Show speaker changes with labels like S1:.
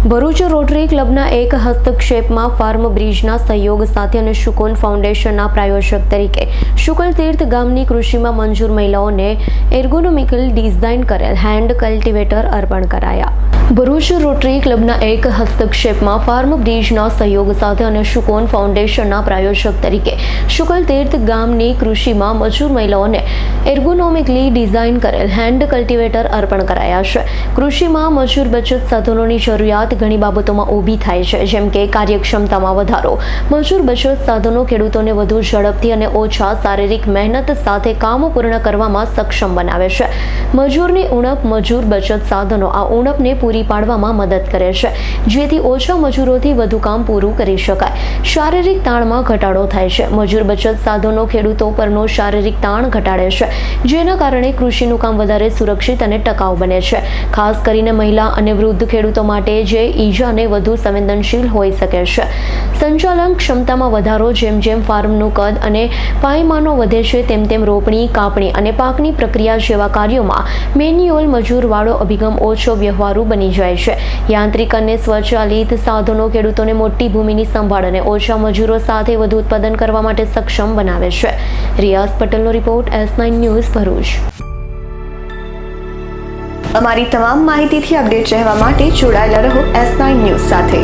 S1: Bharuch rotary ક્લબના એક હસ્તક્ષેપમાં farm બ્રિજના સહયોગ સાથે અને શુકોન ફાઉન્ડેશનના પ્રાયોજક તરીકે શુકલ તીર્થ ગામની કૃષિમાં મંજૂર મહિલાઓને એર્ગોનોમિકલ ડિઝાઇન કરેલ હેન્ડ કલ્ટિવેટર અર્પણ કરાયા. ભરૂચ રોટરી ક્લબના એક હસ્તક્ષેપમાં ફાર્મ બ્રિજના સહયોગ સાથે અને શુકોન ફાઉન્ડેશનના પ્રાયોજક તરીકે શુકલ તીર્થ ગામની કૃષિમાં મજૂર મહિલાઓને એર્ગોનોમિકલી ડિઝાઇન કરેલ હેન્ડ કલ્ટિવેટર અર્પણ કરાયા છે. કૃષિમાં મજૂર બચત સાધનોની જરૂરિયાત ઘણી બાબતોમાં ઊભી થાય છે, જેમ કે કાર્યક્ષમતામાં વધારો. મજૂર બચત સાધનો ખેડૂતોને વધુ ઝડપથી અને ઓછા શારીરિક મહેનત સાથે કામ પૂર્ણ કરવામાં સક્ષમ બનાવે છે. મજૂરની ઉણપ મજૂર બચત સાધનો આ ઉણપને પૂરી પાડવામાં મદદ કરે છે, જેથી ઓછા મજૂરોથી વધુ કામ પૂરું કરી શકાય. શારીરિક તાણમાં ઘટાડો થાય છે. મજૂર બચત સાધનો ખેડૂતો પરનો શારીરિક તાણ ઘટાડે છે, જેના કારણે કૃષિનું કામ વધારે સુરક્ષિત અને ટકાઉ બને છે. ખાસ કરીને મહિલા અને વૃદ્ધ ખેડૂતો માટે જે ઈજાને વધુ સંવેદનશીલ હોઈ શકે છે. સંચાલન ક્ષમતામાં વધારો. જેમ જેમ ફાર્મનું કદ અને પાયમાનો વધે છે, તેમ તેમ રોપણી, કાપણી અને પાકની પ્રક્રિયા જેવા કાર્યોમાં મેન્યુઅલ મજૂરવાળો અભિગમ ઓછો વ્યવહારુ બની જાય છે. યાંત્રિક અને સ્વચાલિત સાધનો ખેડૂતોને મોટી ભૂમિની સંભાળ અને ઓછા મજૂરો સાથે વધુ ઉત્પાદન કરવા માટે સક્ષમ બનાવે છે. રિયાઝ પટેલનો રિપોર્ટ, S9 ન્યૂઝ, ભરૂચ.
S2: અમારી તમામ માહિતીથી અપડેટ રહેવા માટે જોડાયેલા રહો S9 ન્યૂઝ સાથે.